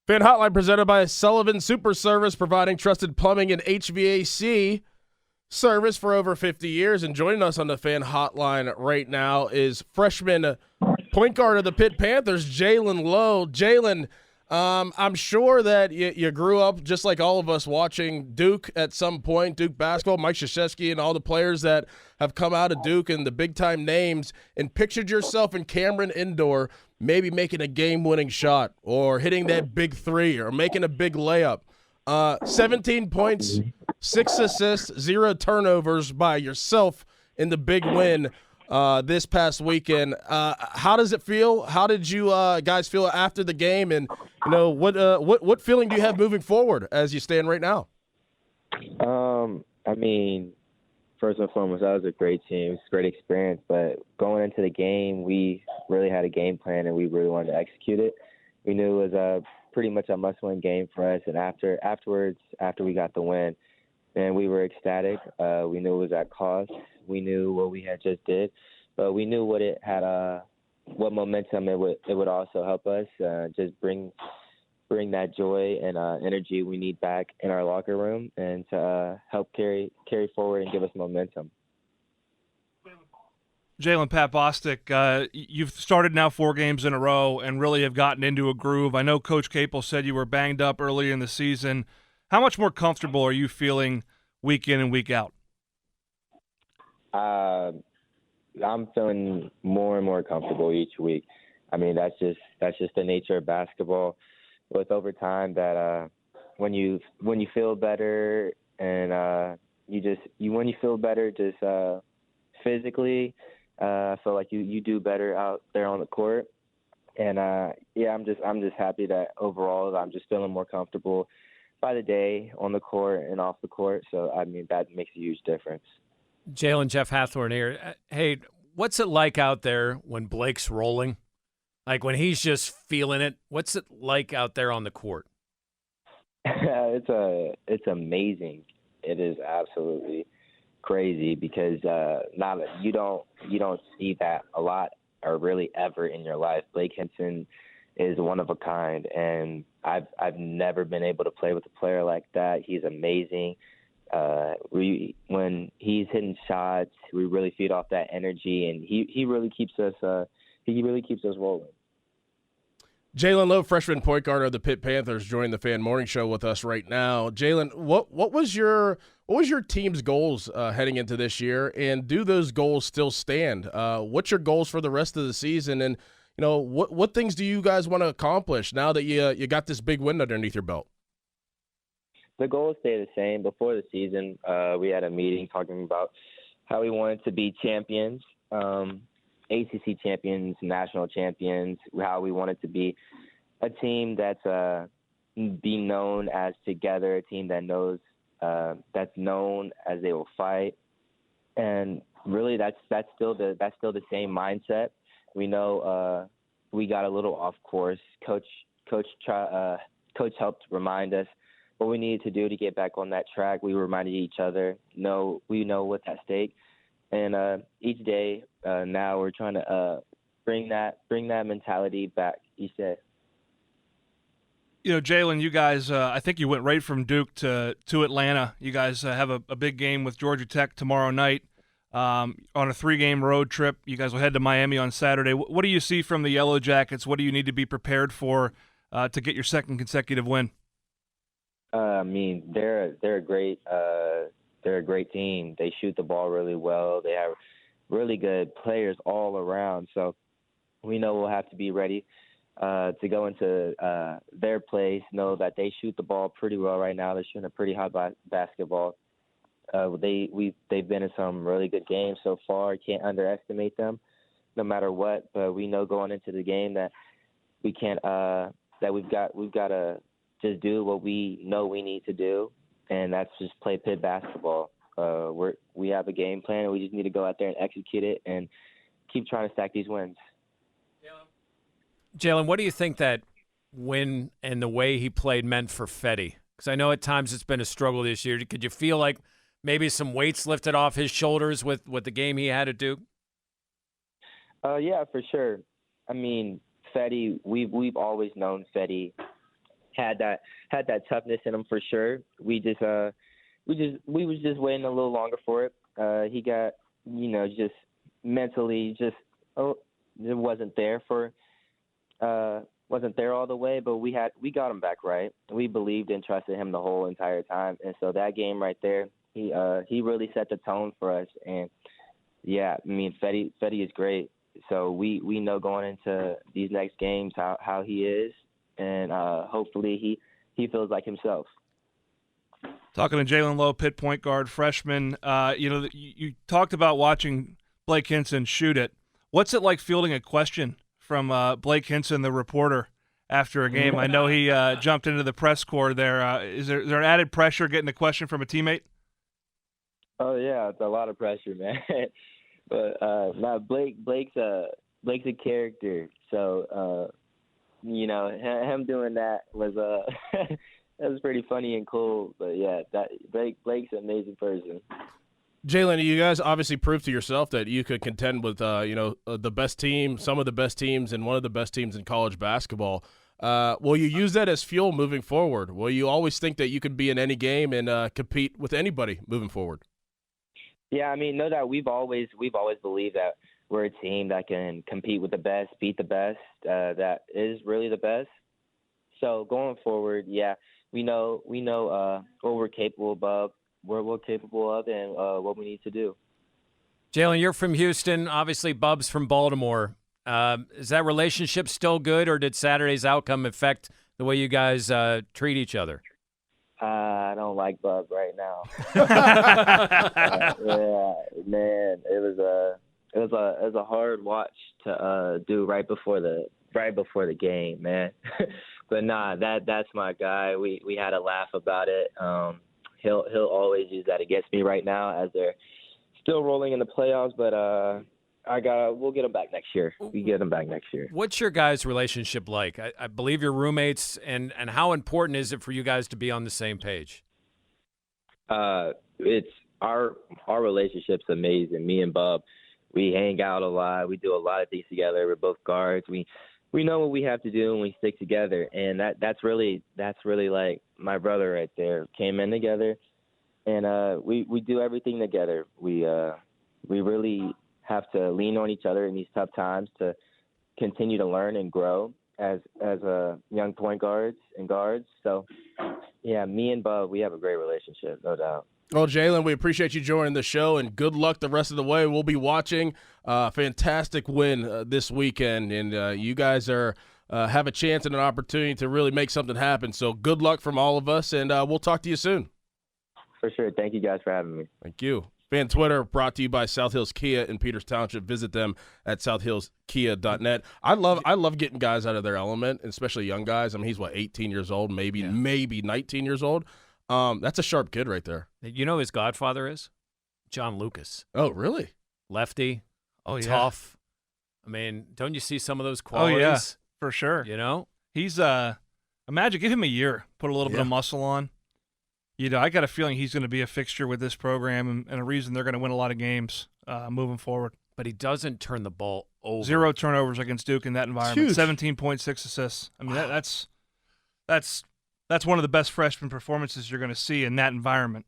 Fan Hotline presented by Sullivan Super Service, providing trusted plumbing and HVAC service for over 50 years. And joining us on the Fan Hotline right now is freshman point guard of the Pitt Panthers, Jaland Lowe. Jaland, I'm sure that you grew up just like all of us watching Duke at some point, Duke basketball, Mike Krzyzewski and all the players that have come out of Duke and the big-time names, and pictured yourself in Cameron Indoor maybe making a game-winning shot or hitting that big three or making a big layup. 17 points, 6 assists, 0 turnovers by yourself in the big win this past weekend. How does it feel? How did you guys feel after the game? And what feeling do you have moving forward as you stand right now? I mean, first and foremost, that was a great team. It was a great experience. But going into the game, we really had a game plan, and we really wanted to execute it. We knew it was pretty much a must-win game for us. And afterwards, after we got the win, and we were ecstatic. We knew it was at cost. We knew what we had just did, but we knew what it had, what momentum it would also help us just bring that joy and energy we need back in our locker room, and to help carry forward and give us momentum. Jaland, Pat Bostic, you've started now 4 games in a row and really have gotten into a groove. I know Coach Capel said you were banged up early in the season. How much more comfortable are you feeling week in and week out? I'm feeling more and more comfortable each week. I mean, that's just the nature of basketball. With overtime, that when you feel better and when you feel better just physically, I feel like you do better out there on the court. And I'm just happy that overall I'm just feeling more comfortable by the day on the court and off the court. So I mean, that makes a huge difference. Jaland, Jeff Hathorn here. Hey, what's it like out there when Blake's rolling? Like when he's just feeling it, what's it like out there on the court? It's amazing. It is absolutely crazy because you don't see that a lot or really ever in your life. Blake Hinson is one of a kind, and I've never been able to play with a player like that. He's amazing. When he's hitting shots, we really feed off that energy, and he really keeps us rolling. Jaland Lowe, freshman point guard of the Pitt Panthers, joined the Fan Morning Show with us right now. Jaland, what was your team's goals heading into this year, and do those goals still stand? What's your goals for the rest of the season, and what things do you guys want to accomplish now that you got this big win underneath your belt? The goals stay the same. Before the season, we had a meeting talking about how we wanted to be champions, ACC champions, national champions, how we wanted to be a team that's be known as together, a team that knows that's known as they will fight, and really that's still the same mindset. We know we got a little off course. Coach helped remind us what we needed to do to get back on that track. We reminded each other, we know what's at stake. And each day now we're trying to bring that mentality back each day. Jaland, you guys, I think you went right from Duke to Atlanta. You guys have a big game with Georgia Tech tomorrow night on a 3-game road trip. You guys will head to Miami on Saturday. What do you see from the Yellow Jackets? What do you need to be prepared for to get your second consecutive win? I mean, they're a great team. They shoot the ball really well. They have really good players all around. So we know we'll have to be ready to go into their place. Know that they shoot the ball pretty well right now. They're shooting a pretty hot basketball. They've been in some really good games so far. Can't underestimate them, no matter what. But we know going into the game that we can't. That we've got to just do what we know we need to do, and that's just play Pitt basketball. We have a game plan, and we just need to go out there and execute it and keep trying to stack these wins. Jaland, what do you think that win and the way he played meant for Fetty? Because I know at times it's been a struggle this year. Could you feel like maybe some weights lifted off his shoulders with the game he had at Duke? Yeah, for sure. I mean, Fetty, we've always known Fetty. had that toughness in him for sure. We was just waiting a little longer for it. He got, just mentally it wasn't there all the way, but we got him back right. We believed and trusted him the whole entire time, and so that game right there, he really set the tone for us. And yeah, I mean, Fetty is great. So we know going into these next games how he is, and hopefully he feels like himself. Talking to Jaland Lowe, Pitt point guard, freshman. You talked about watching Blake Hinson shoot it. What's it like fielding a question from Blake Hinson, the reporter, after a game? I know he jumped into the press corps there. Is there added pressure getting a question from a teammate? Oh yeah, it's a lot of pressure, man. But Blake's a character, so him doing that was that was pretty funny and cool. But yeah, Blake's an amazing person. Jaland, you guys obviously proved to yourself that you could contend with the best team, some of the best teams, and one of the best teams in college basketball. Will you use that as fuel moving forward? Will you always think that you could be in any game and compete with anybody moving forward? Yeah, I mean, no doubt. We've always believed that we're a team that can compete with the best, beat the best, that is really the best. So going forward, yeah, we know what we're capable of, and what we need to do. Jaland, you're from Houston. Obviously, Bub's from Baltimore. Is that relationship still good, or did Saturday's outcome affect the way you guys treat each other? I don't like Bub right now. Yeah, man, it was a hard watch to do right before the game, man. But nah, that's my guy. We had a laugh about it. He'll always use that against me right now as they're still rolling in the playoffs. But we'll get him back next year. We get him back next year. What's your guys' relationship like? I believe you're roommates, and how important is it for you guys to be on the same page? It's our relationship's amazing. Me and Bub, we hang out a lot. We do a lot of things together. We're both guards. We know what we have to do, and we stick together. And that's really like my brother right there. Came in together, and we do everything together. We really have to lean on each other in these tough times to continue to learn and grow as young point guards and guards. So, yeah, me and Bub, we have a great relationship, no doubt. Well, Jaland, we appreciate you joining the show, and good luck the rest of the way. We'll be watching a fantastic win this weekend, and you guys have a chance and an opportunity to really make something happen. So good luck from all of us, and we'll talk to you soon. For sure. Thank you guys for having me. Thank you. Fan Twitter brought to you by South Hills Kia in Peters Township. Visit them at southhillskia.net. I love getting guys out of their element, especially young guys. I mean, he's 18 years old, maybe 19 years old. That's a sharp kid right there. You know who his godfather is? John Lucas. Oh, really? Lefty. Oh, yeah. Tough. I mean, don't you see some of those qualities? Oh, yeah, for sure. You know? He's imagine, give him a year, put a little bit of muscle on. I got a feeling he's going to be a fixture with this program and a reason they're going to win a lot of games moving forward. But he doesn't turn the ball over. 0 turnovers against Duke in that environment. 17.6 assists. I mean, that's one of the best freshman performances you're going to see in that environment.